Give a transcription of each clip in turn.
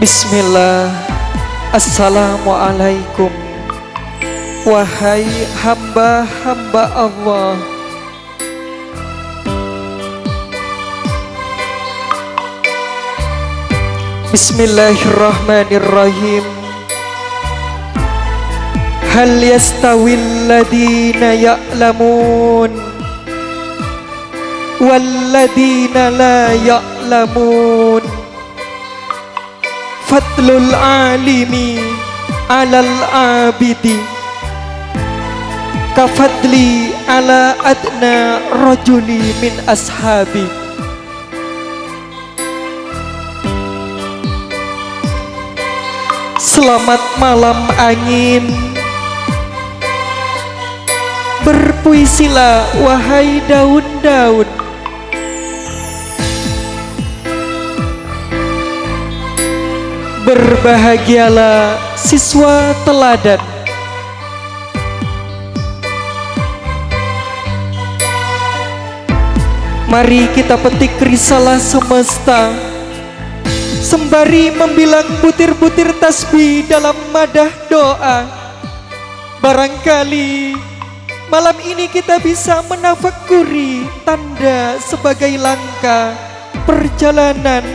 Bismillah. Assalamualaikum. Wahai hamba-hamba Allah, Bismillahirrahmanirrahim. Hal yastawil ladina ya'lamun wal ladina la ya'lamun. Fadlul alimi alal abidi kafadli ala adna rajuli min ashabi. Selamat malam angin, berpuisilah wahai daun-daun. Berbahagialah siswa teladan. Mari kita petik risalah semesta, sembari membilang butir-butir tasbih dalam madah doa. Barangkali malam ini kita bisa menafakuri tanda sebagai langkah perjalanan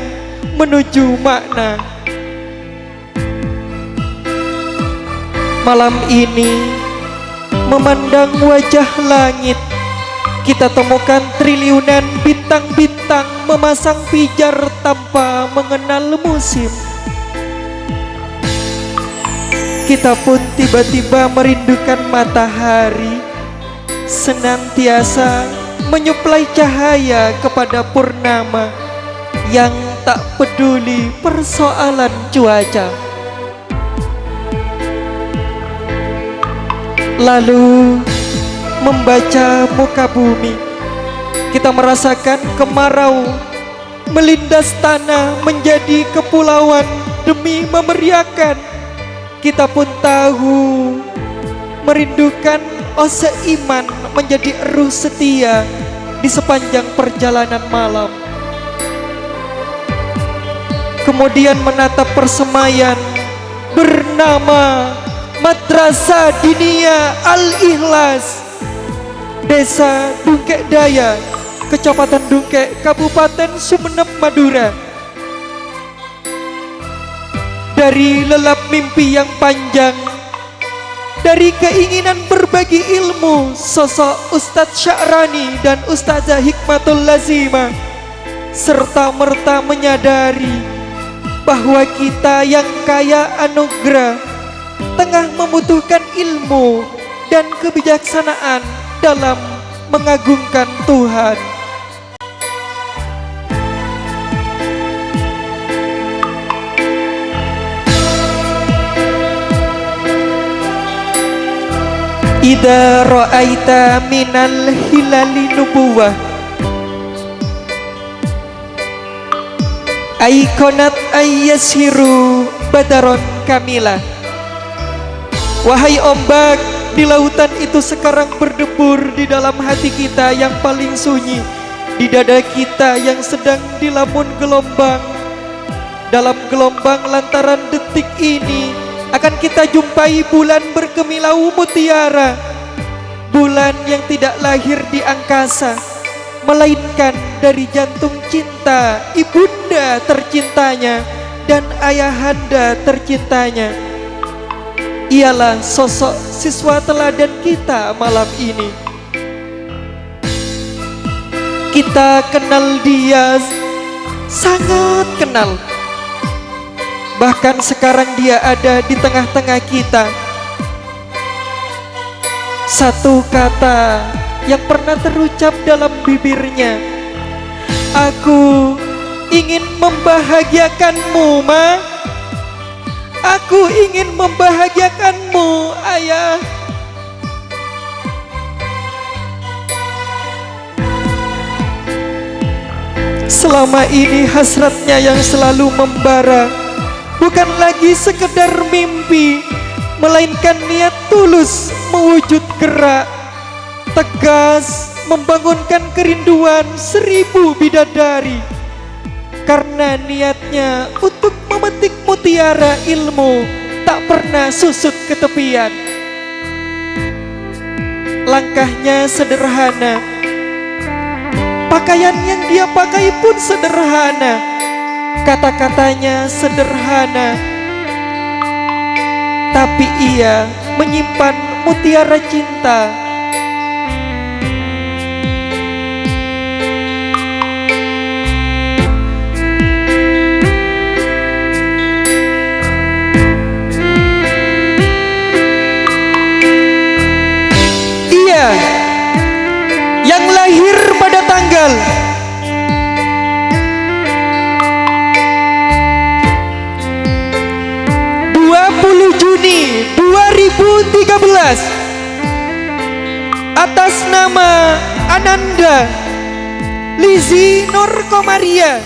menuju makna. Malam ini memandang wajah langit, kita temukan triliunan bintang-bintang memasang pijar tanpa mengenal musim. Kita pun tiba-tiba merindukan matahari, senantiasa menyuplai cahaya kepada purnama yang tak peduli persoalan cuaca. Lalu membaca muka bumi, kita merasakan kemarau melindas tanah menjadi kepulauan demi memeriahkan. Kita pun tahu merindukan ose iman menjadi eruh setia di sepanjang perjalanan malam. Kemudian menatap persemayan bernama Madrasah Diniyah Al-Ikhlas, Desa Dungkek Daya, Kecamatan Dungkek, Kabupaten Sumeneb, Madura. Dari lelap mimpi yang panjang, dari keinginan berbagi ilmu, sosok Ustadz Sya'rani dan Ustazah Hikmatul Lazimah serta merta menyadari bahwa kita yang kaya anugerah tengah membutuhkan ilmu dan kebijaksanaan dalam mengagungkan Tuhan. Idza ra'aita minal hilali nubuwah aikonat ayyasiru badaron kamila. Wahai ombak di lautan itu sekarang berdebur di dalam hati kita yang paling sunyi, di dada kita yang sedang dilamun gelombang. Dalam gelombang lantaran detik ini akan kita jumpai bulan berkemilau mutiara, bulan yang tidak lahir di angkasa, melainkan dari jantung cinta ibunda tercintanya dan ayahanda tercintanya. Ialah sosok siswa teladan kita malam ini. Kita kenal dia, sangat kenal. Bahkan sekarang dia ada di tengah-tengah kita. Satu kata yang pernah terucap dalam bibirnya, aku ingin membahagiakanmu, Ma. Aku ingin membahagiakanmu, Ayah. Selama ini hasratnya yang selalu membara bukan lagi sekedar mimpi, melainkan niat tulus mewujud gerak, tegas membangunkan kerinduan 1000 bidadari. Karena niatnya untuk memetik mutiara ilmu tak pernah susut ke tepian. Langkahnya sederhana, pakaian yang dia pakai pun sederhana, kata-katanya sederhana, tapi ia menyimpan mutiara cinta. Ia yang lahir pada tanggal 20 Juni 2013 atas nama Ananda Lizzie Nur Komaria,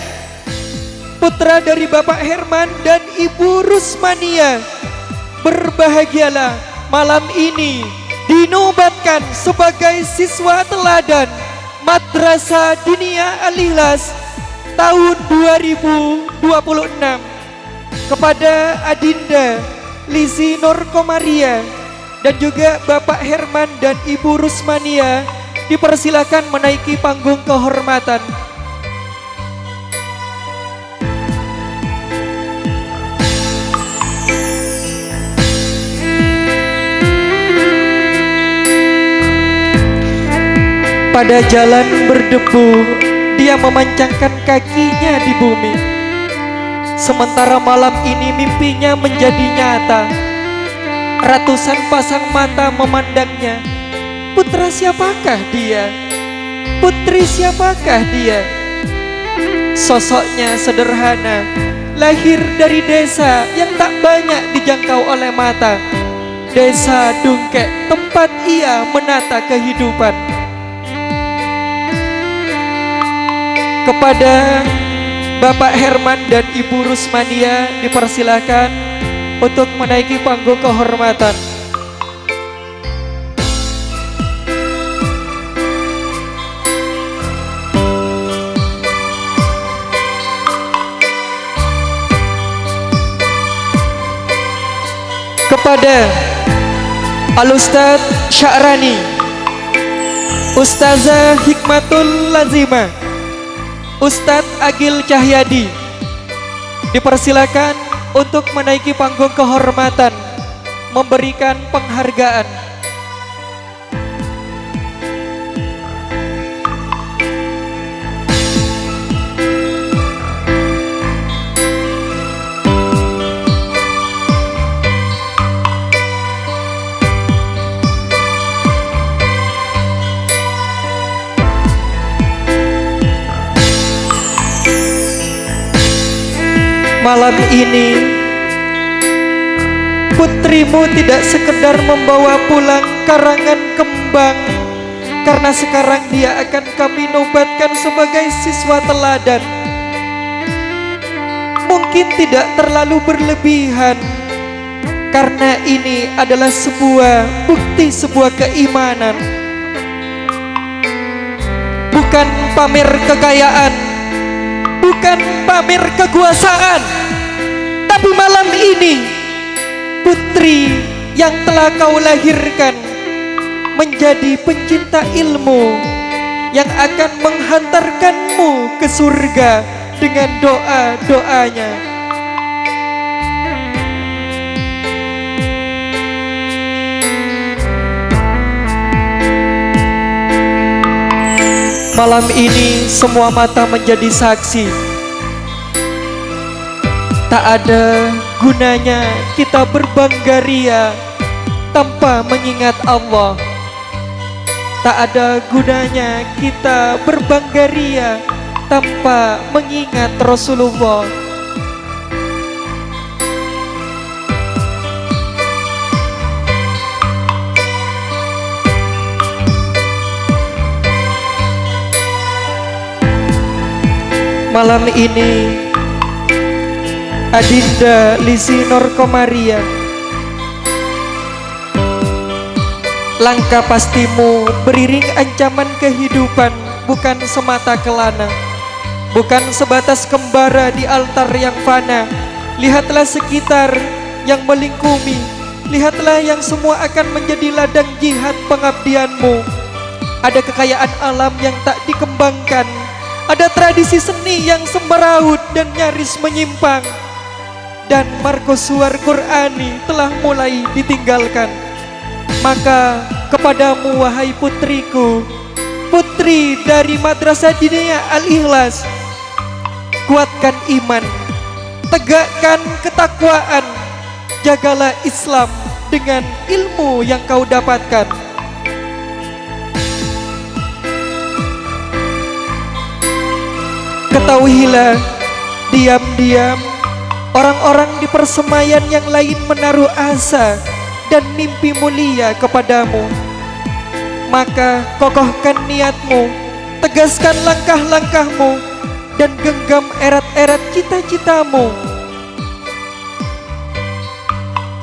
putra dari Bapak Herman dan Ibu Rusmania. Berbahagialah, malam ini dinobatkan sebagai siswa teladan Madrasah Dinia Al-Ikhlas tahun 2026 kepada Adinda Lizzie Nur Komaria dan juga Bapak Herman dan Ibu Rusmania dipersilakan menaiki panggung kehormatan. Pada jalan berdebu, dia memancangkan kakinya di bumi. Sementara malam ini mimpinya menjadi nyata. Ratusan pasang mata memandangnya. Putra siapakah dia? Putri siapakah dia? Sosoknya sederhana, lahir dari desa yang tak banyak dijangkau oleh mata. Desa Dungkek, tempat ia menata kehidupan. Kepada Bapak Herman dan Ibu Rusmania dipersilakan untuk menaiki panggung kehormatan. Kepada Al-Ustaz Sya'rani, Ustazah Hikmatul Lazimah, Ustadz Agil Cahyadi dipersilakan untuk menaiki panggung kehormatan memberikan penghargaan. Malam ini putrimu tidak sekedar membawa pulang karangan kembang, karena sekarang dia akan kami nobatkan sebagai siswa teladan. Mungkin tidak terlalu berlebihan, karena ini adalah sebuah bukti, sebuah keimanan. Bukan pamer kekayaan, bukan pamer kekuasaan, tapi malam ini putri yang telah kau lahirkan menjadi pencinta ilmu yang akan menghantarkanmu ke surga dengan doa-doanya. Malam ini semua mata menjadi saksi. Tak ada gunanya kita berbangga ria tanpa mengingat Allah. Tak ada gunanya kita berbangga ria tanpa mengingat Rasulullah. Malam ini Adinda Lizzie Nur Komaria, langkah pastimu beriring ancaman kehidupan, bukan semata kelana, bukan sebatas kembara di altar yang fana, lihatlah sekitar yang melingkumi, lihatlah yang semua akan menjadi ladang jihad pengabdianmu. Ada kekayaan alam yang tak dikembangkan, ada tradisi seni yang sembaraut dan nyaris menyimpang, dan markosuar Qur'ani telah mulai ditinggalkan. Maka kepadamu wahai putriku, putri dari Madrasah Diniyah Al-Ikhlas, kuatkan iman, tegakkan ketakwaan, jagalah Islam dengan ilmu yang kau dapatkan. Ketahuilah, diam-diam orang-orang di persemaian yang lain menaruh asa dan mimpi mulia kepadamu. Maka kokohkan niatmu, tegaskan langkah-langkahmu, dan genggam erat-erat cita-citamu.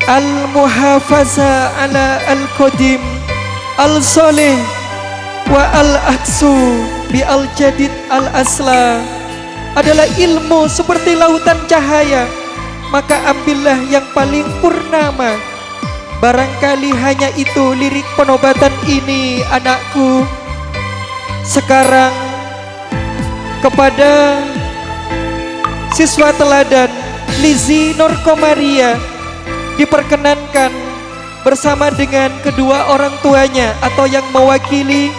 Al-muhafaza ala al-qadim, al-soleh, wa al-aksu bi al-jadid al-asla adalah ilmu seperti lautan cahaya. Maka ambillah yang paling purnama. Barangkali hanya itu lirik penobatan ini, anakku. Sekarang kepada siswa teladan Lizzie Nur Komaria diperkenankan bersama dengan kedua orang tuanya atau yang mewakili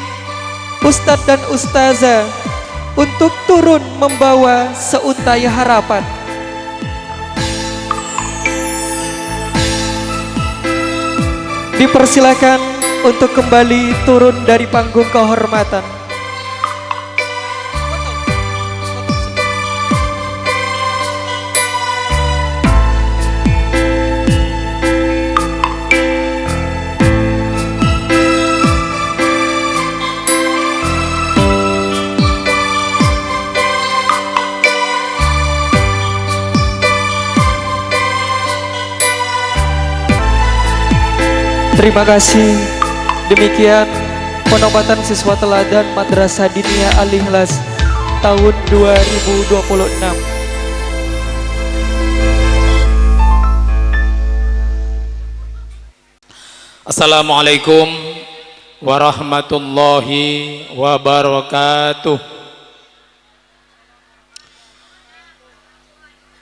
Ustadz dan Ustazah untuk turun membawa seuntai harapan. Dipersilakan untuk kembali turun dari panggung kehormatan. Terima kasih. Demikian penobatan siswa teladan Madrasah Diniyah Al-Ikhlas tahun 2026. Assalamualaikum warahmatullahi wabarakatuh.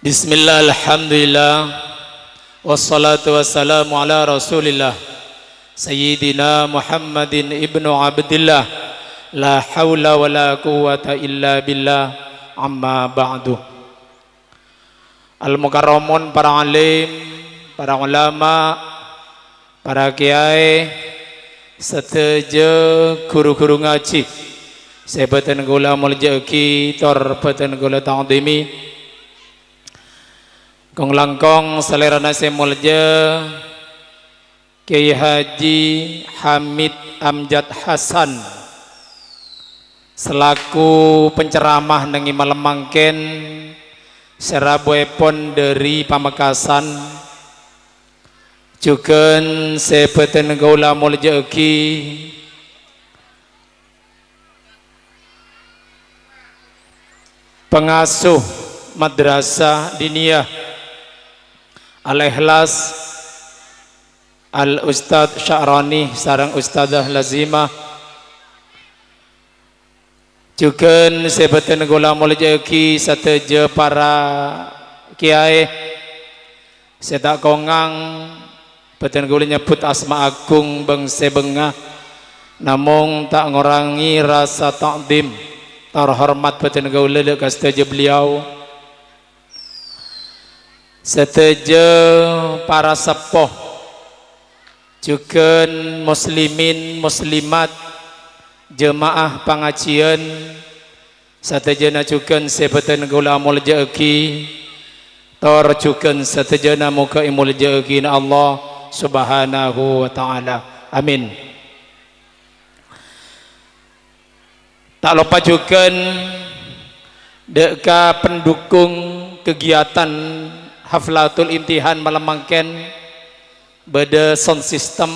Bismillah, alhamdulillah, wassalatu wassalamu ala rasulillah Sayyidina Muhammadin ibnu Abdillah, la hawla wa la quwwata illa billah, amma ba'du. Al-mukarramun, para alim, para ulama, para kiai, serta guru-guru ngaji, sebatan gula muljaki, tor batan gula ta'dimi, kong langkong selera nasi mulja Kiai Haji Hamid Amjad Hasan selaku penceramah nengi malam mangken serabuepon dari Pamekasan, juga sebeten gaula muljaki pengasuh Madrasah Diniyah Al-Ikhlas Al-Ustadz Sya'rani sarang Ustadzah Lazimah, juga sebeten gula muljaki sateja para kiai setak kongang beten gula nyebut asma agung bangsa bengah, namun tak ngurangi rasa takdim terhormat beten gula dekat sateja beliau, sateja para sepuh, juga muslimin muslimat jemaah pengajian satejana juga sebeten gula muljaki tor juga satejana muka muljaki Allah subhanahu wa ta'ala, amin. Tak lupa juga deka pendukung kegiatan haflatul imtihan malam mangken beda sound system,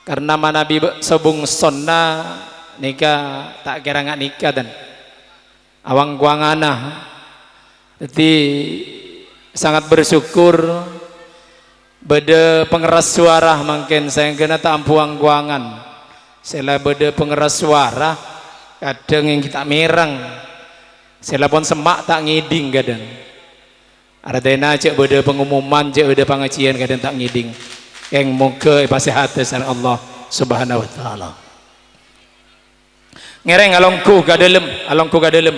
karena manabi sebung sonna nikah tak kira nggak nikah dan awang guangana, jadi sangat bersyukur beda pengeras suara mungkin saya kena tak ampuang guangan sela beda pengeras suara kadang yang kita merang sela pun semak tak ngiding kadang artinya cek beda pengumuman cek beda pengajian kadang tak ngiding yang moga pasihatan Allah subhanahu wa ta'ala ngereng alongku ka dalam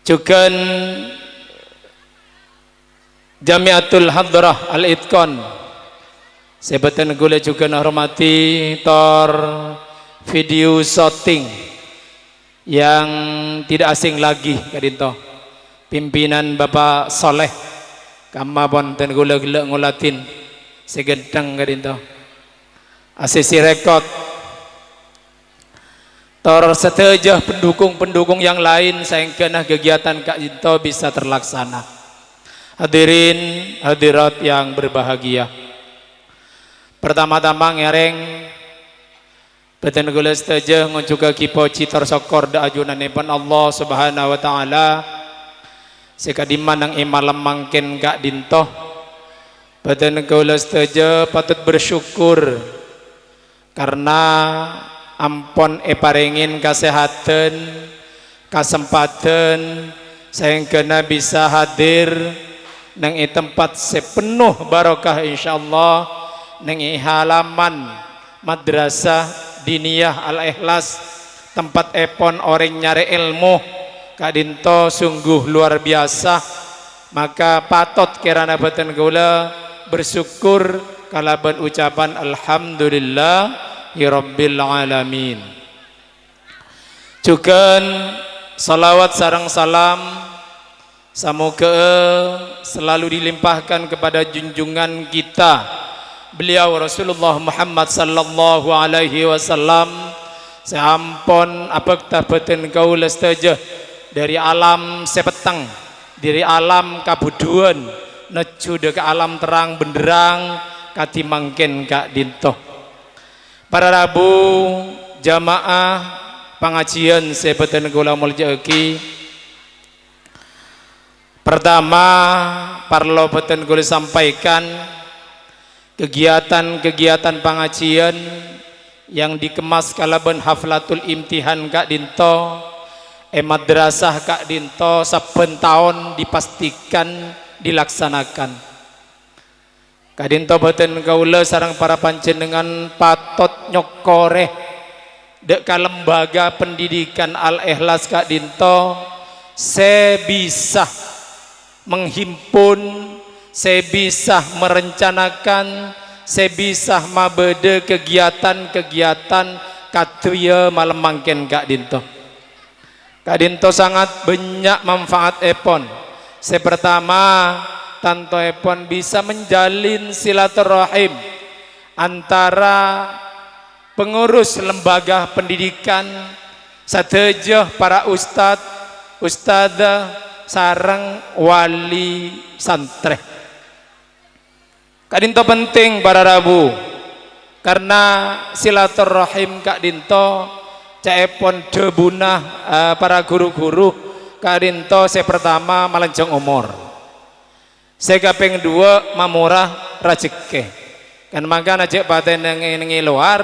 juga Jamiatul Hadrah Al-Itqan sebatan gula juga hormati tor video shooting yang tidak asing lagi kadinto pimpinan Bapak Soleh kama bonten gula ngulatin segentang kadinto asisi rekod tor setejah pendukung-pendukung yang lain sayangkana kegiatan Kak Jinto bisa terlaksana. Hadirin hadirat yang berbahagia. Pertama-tama ngereng beten gula setejah ngucuka kipo citor sokor da ajunanipun Allah subhanahu wa ta'ala sekadiman yang imalam mangkin Kak Dinto beten gula setejah patut bersyukur karena ampon paringin kesehatan kesempatan saya kena bisa hadir nang tempat sepenuh barokah insyaallah nang halaman madrasah diniyah Al-Ikhlas tempat epon orang nyari ilmu kadinto sungguh luar biasa maka patot kirana beten gula bersyukur kalaban ucapan alhamdulillahirabbil alamin juga salawat sareng salam semoga selalu dilimpahkan kepada junjungan kita beliau Rasulullah Muhammad sallallahu alaihi wasallam seampun apakah beten kaula setajah dari alam sepeteng dari alam kabuduan neju ke alam terang benderang kati mangken Kak Dinto para rabu jamaah pengajian sebeten kaula muljaki pertama parlo beten gue sampaikan kegiatan-kegiatan pengajian yang dikemas kalaban haflatul imtihan Kak Dinto madrasah Kak Dinto saben tahun dipastikan dilaksanakan Kak Dinto beten kaula sarang para panjenengan patot nyokore dek ka lembaga pendidikan Al-Ikhlas Kak Dinto sebisa menghimpun saya bisa merencanakan saya bisa mabede kegiatan-kegiatan katria malam mangken Kak Dinto sangat banyak manfaat epon saya pertama tanto epon bisa menjalin silaturahim antara pengurus lembaga pendidikan satejah para ustadzah sarang wali santri Kak Dinto penting para rabu karena silaturahim Kak Dinto caepon debunah para guru-guru Kak Dinto saya pertama melenjong umur saya kaping dua mamurah rajeke kan maka najak paten yang luar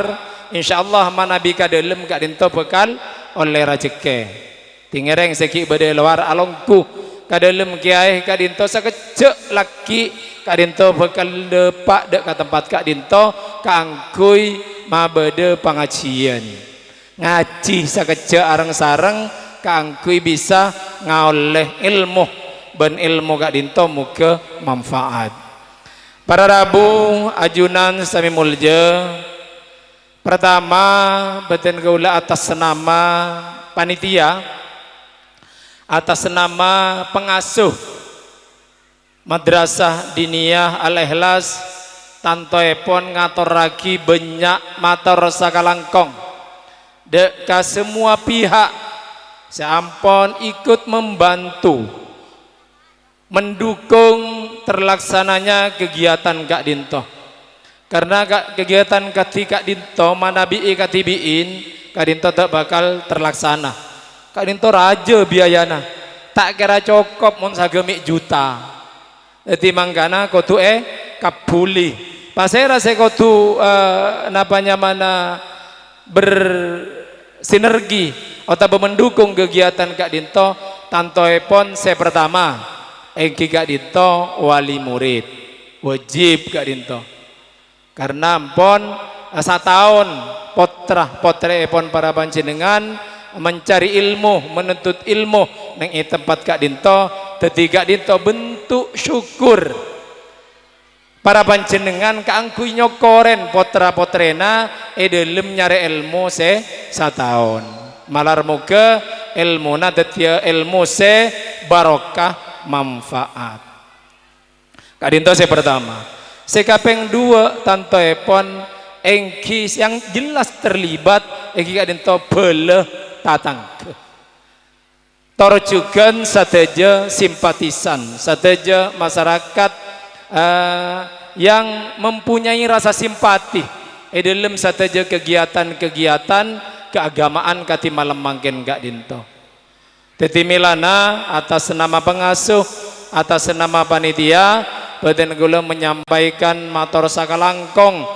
insyaallah manabi kadalem Kak Dinto bekal oleh rajeke tingereng segi badai luar alongku kadalem kiai Kak Dinto sakecek laki Kak Dinto bakal depak dek ke tempat Kak Dinto kaangkui mabade pengajian ngaji sakecek areng sareng kaangkui bisa ngoleh ilmu ben ilmu Kak Dinto muga manfaat para rabu ajunan sami mulja pertama beten kaula atas nama panitia atas nama pengasuh madrasah diniyah Al-Ikhlas tanto epon ngator lagi banyak mator sakalangkong dek ka semua pihak seampun ikut membantu mendukung terlaksananya kegiatan Kak Dinto karena kegiatan Kak Dinto manabi katibiin Kak Dinto tak bakal terlaksana Kak Dinto raja biayana tak kira cukup mun sagemik juta. Jadi mangkana kudu kabuli. Pasera saya kudu napanya mana bersinergi atau mendukung kegiatan Kak Dinto. Tantoepon saya pertama engki Kak Dinto wali murid wajib Kak Dinto. Karena pon setahun potre pon para panjenengan mencari ilmu, menuntut ilmu neng tempat Kak Dinto. Dadi Kak Dinto bentuk syukur para panjenengan kaangkui nyokoren potra-potrena dalam nyari ilmu setahun. Malar muga ilmuna dadi ilmu barokah manfaat. Kak Dinto saya pertama. Sekapeng dua tanto epon engki yang jelas terlibat engki Kak Dinto beleh tatang torjugan sateja simpatisan sateja masyarakat yang mempunyai rasa simpati dalam sateja kegiatan-kegiatan keagamaan kati malam mangken Kak Dinto. Teti milana atas nama pengasuh, atas nama panitia badan gula menyampaikan matur sakalangkong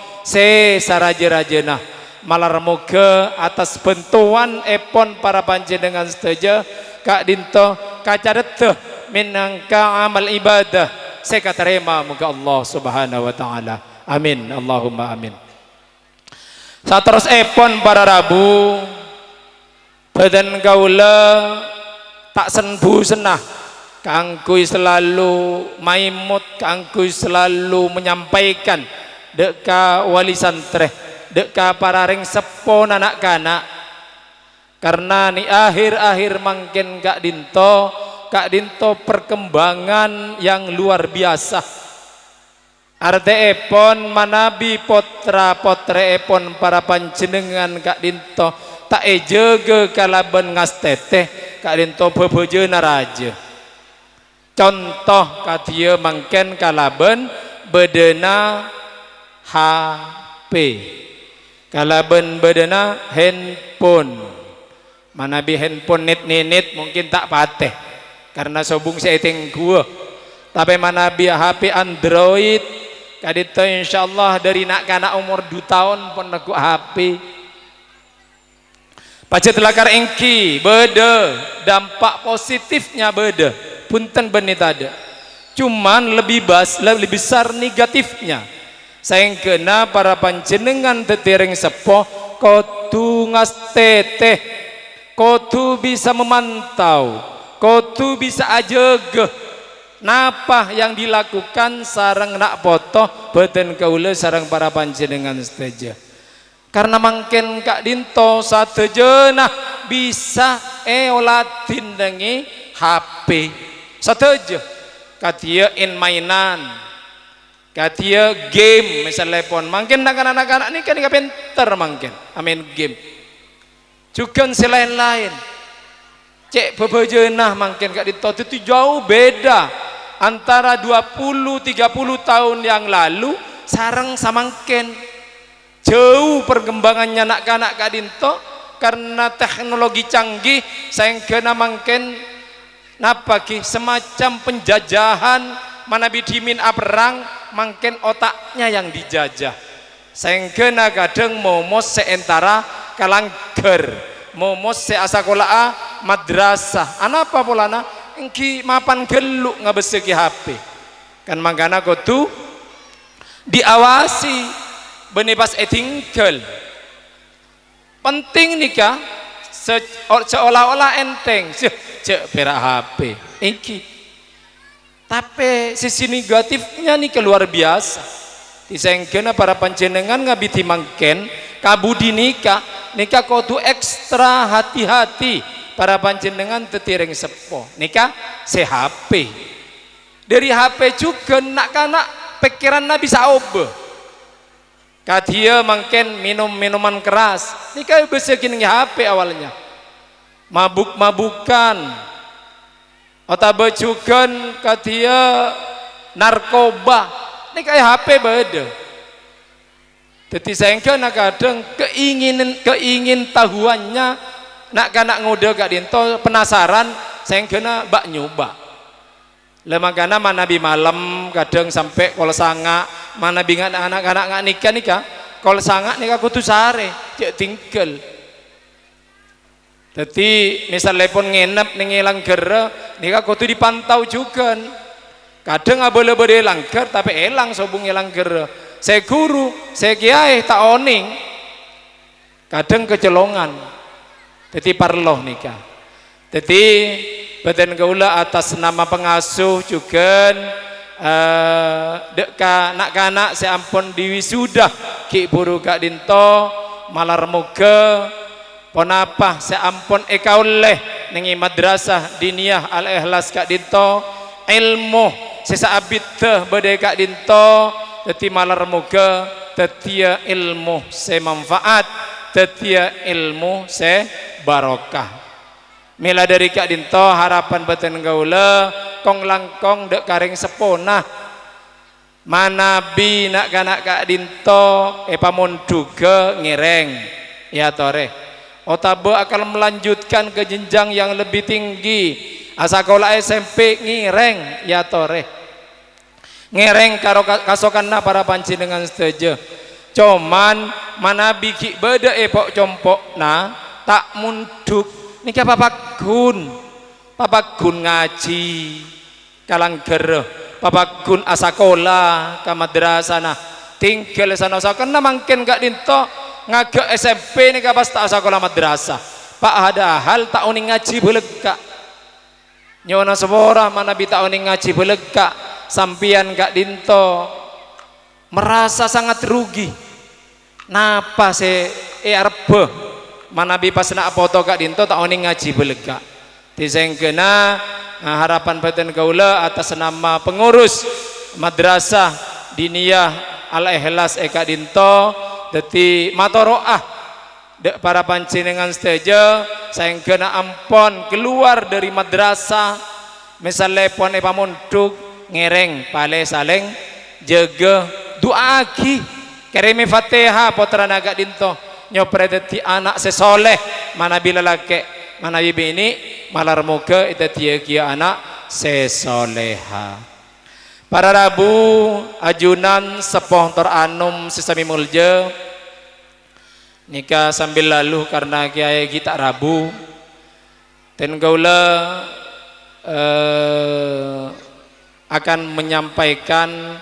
saraja-rajana malar moga atas bentuan epon para panjenengan setuju Kak Dinto kacareteh minangka amal ibadah saya katerima moga Allah subhanahu wa ta'ala amin Allahumma amin. Saterus epon para rabu badan gaula tak senbu senah kangkui selalu maimut kangkui selalu menyampaikan deka wali santreh deka para ring sepon anak kanak karena ni akhir-akhir mangken Kak Dinto perkembangan yang luar biasa arte epon manabi potra potre epon para panjenengan Kak Dinto tak ejege kalaban ngastete Kak Dinto bebejeuna raja. Contoh kadia mangken kalaban bedena HP kalaban bedena handphone manabi handphone nit mungkin tak pateh karena sobung setting gua tapi manabi HP Android kadito insyaallah dari nak kana umur 2 tahun pun aku HP pacet lakar engki beda dampak positifnya beda punten benit ada cuman lebih besar negatifnya sayang kena para panjenengan tetereng sepoh kotu ngastete kotu bisa memantau kotu bisa ajegeh napa yang dilakukan sarang nak potoh beten kaula sarang para panjenengan seteja karena mangken Kak Dinto satejena bisa olatin dengi HP sateja katia in mainan katia game misalnya pon mungkin anak-anak ini kan pinter mungkin amin game juga selain lain cek bebejenah mungkin Kak Dinto itu jauh beda antara 20-30 tahun yang lalu sarang samangken jauh perkembangannya anak-anak Kak Dinto karena teknologi canggih sayang kena mungkin napa ki semacam penjajahan mana bidimin perang mungkin otaknya yang dijajah sehingga kadang momos seentara kalangger momos seasakola madrasah anapa polana engki mapan geluk ngabeseki HP kan mangkana kudu diawasi benih pas tinggal penting nikah seolah-olah enteng cek perak HP iki tapi sisi negatifnya nih keluar biasa disengkena para panjenengan ngabiti mangken kabudi nikah kudu ekstra hati-hati para panjenengan tetireng sepo nikah HP dari HP juga nak pikiran bisa obeh kadia mangken minum minuman keras nikah bisa gini HP awalnya mabuk-mabukan atau becukan kadia narkoba ini kayak HP beda jadi sayangkan kadang keingin tahuannya nak ngode Kak Dinto penasaran saya kena bak nyoba. Lemagana mana bi malam kadang sampai kalau sanga mana bingat anak-anak nikah kalau sanga nikah kutu sare cek tinggal. Jadi misalnya pun nginep ning Langger nikah kutu dipantau juga. Kadang boleh langgar tapi elang sobung Langger. Saya guru, saya kiai tak oning. Kadang kecelongan. Jadi parloh nikah. Jadi badan gaula atas nama pengasuh juga deka nak-anak saya ampun diwisuda ki buru Kak Dinto malar moga ponapa saya ampun ekauleh nengi madrasah diniyah Al Ikhlas Kak Dinto ilmu sesaabit teh badai Kak Dinto teti malar moga tetia ilmu se manfaat tetia ilmu se barokah. Mila dari Kak Dinto harapan batin gaula kong langkong dek karing sepona manabi nak kanak Kak Dinto pamun duga ngireng ya tore otabe akan melanjutkan ke jenjang yang lebih tinggi asakola SMP ngireng ya tore ngireng karo kasokanna para panci dengan setuju cuman manabi ki beda epok compok na tak munduk nikah Papak Gun ngaji kalangger Papak Gun asakola ka madrasana tinggal sana sakana mangken Kak Dinto ngagak SMP nikah pas tak asakola madrasah pak ada hal tak uning ngaji belegka nyona sebora mana bi tak uning ngaji belegka sampian Kak Dinto merasa sangat rugi napa se arbe mana bi pas nak foto Kak Dinto tak oning ngaji belega disengkena harapan batin gaula atas nama pengurus madrasah diniyah Al Ikhlas Kak Dinto dadi matoroah dek para pancinengan stage sengkena ampon keluar dari madrasah misalnya pon pamunduk ngereng pale saleng jaga doa aki kereme Fatihah putra Kak Dinto nyopre dadi anak sesoleh mana bila laki mana bini malar moga itu kia anak sesoleha. Para Rabu ajunan sepoh teranum sesami mulja nikah sambil lalu karena kiai kita Rabu dan gaula akan menyampaikan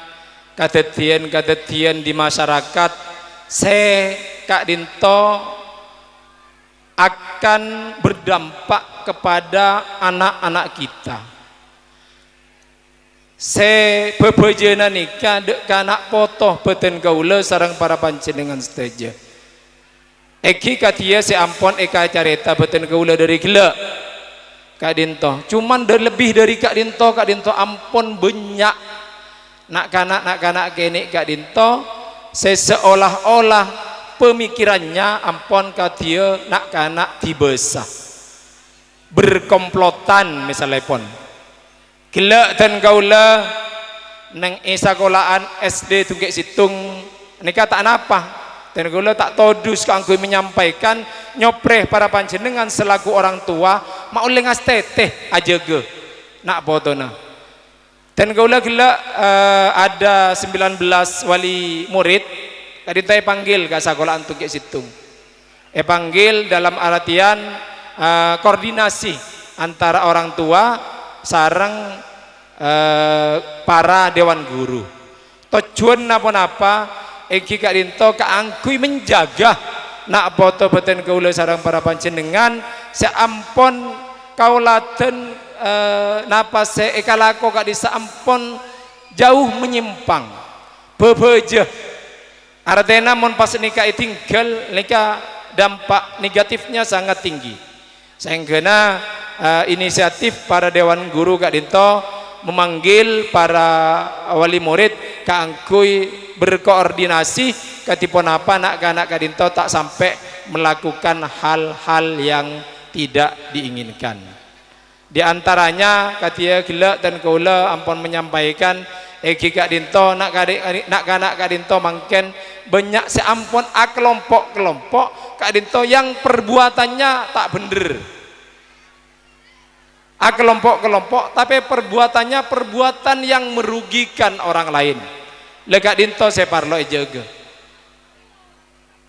kadetian di masyarakat Kak Dinto akan berdampak kepada anak-anak kita. Bebejana nikah dek kanak potoh beten gaula sarang para panjenengan seteja. Eki katia ampon eka careta beten gaula dari gila Kak Dinto. Cuman lebih dari Kak Dinto ampon banyak nak kanak kene Kak Dinto seolah-olah pemikirannya ampon katia nak kanak dibesah berkomplotan misalnya pun gila dan gaula neng sekolaan SD tunggek situng nikah tak napa dan gaula tak todus kanggo menyampaikan nyopreh para panjenengan selaku orang tua mau lengas teteh aja ge nak botona dan gaula gila ada 19 wali murid Kak Dinto panggil ke sekolah untuk ke situng panggil dalam artian koordinasi antara orang tua sarang para dewan guru tujuan napa Eki Kak Dinto keangkui menjaga nak foto beten kaula sarang para panjenengan seampon kaulaten napa se ekalako Kak disampon jauh menyimpang bebeje artinya mon pas nikah tinggal nikah dampak negatifnya sangat tinggi sehingga inisiatif para dewan guru Kak Dinto memanggil para wali murid kaangkui berkoordinasi katipun apa nak Kak Dinto tak sampai melakukan hal-hal yang tidak diinginkan. Di antaranya katia gila dan kaula ampun menyampaikan Kak Dinto nak Kak Dinto mangken banyak seampun kelompok Kak Dinto yang perbuatannya tak bener kelompok-kelompok tapi perbuatannya perbuatan yang merugikan orang lain. Lega dinto saya parlo jaga.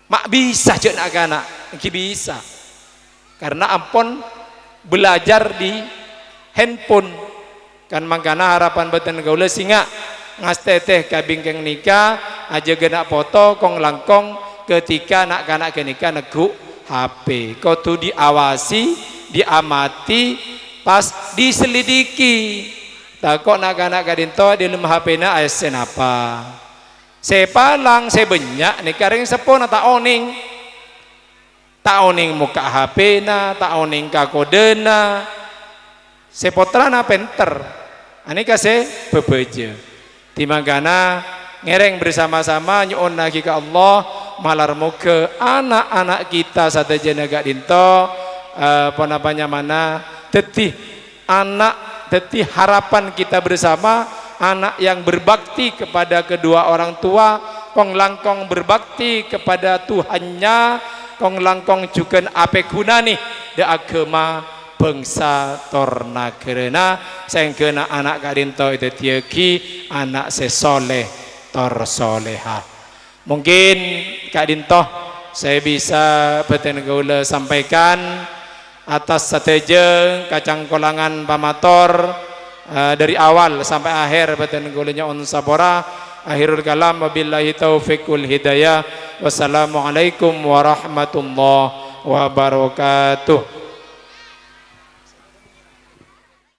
Mak bisa cek nak anak, bisa. Karena ampun belajar di handphone kan mangkana harapan beten gaula singa ngasteteh kabing keng nikah aja genak foto kong langkong ketika nak kanak ke nikah negu HP kau tu diawasi diamati pas diselidiki takut nak kanak kadinto di dalam HP na ayesen apa sepalang sebenyak nih karing sepon tak oning muka HP na tak oning kakodena sepotrana penter ani kase bebeje dimangkana ngereng bersama-sama nyuon lagi ke Allah malar muka anak-anak kita sateja naga dinto penapanya mana tetih anak tetih harapan kita bersama anak yang berbakti kepada kedua orang tua kong langkong berbakti kepada Tuhannya kong langkong juga ape gunani de agama bangsa torna kerana sengkena anak kadinto itu tiaki anak sesoleh tor soleha. Mungkin kadinto saya bisa beten gaula sampaikan atas satejeng kacang kolangan pamator dari awal sampai akhir beten gaulanya on sabora. Akhirul kalam wabillahi taufiq wal hidayah. Wassalamualaikum warahmatullahi wabarakatuh.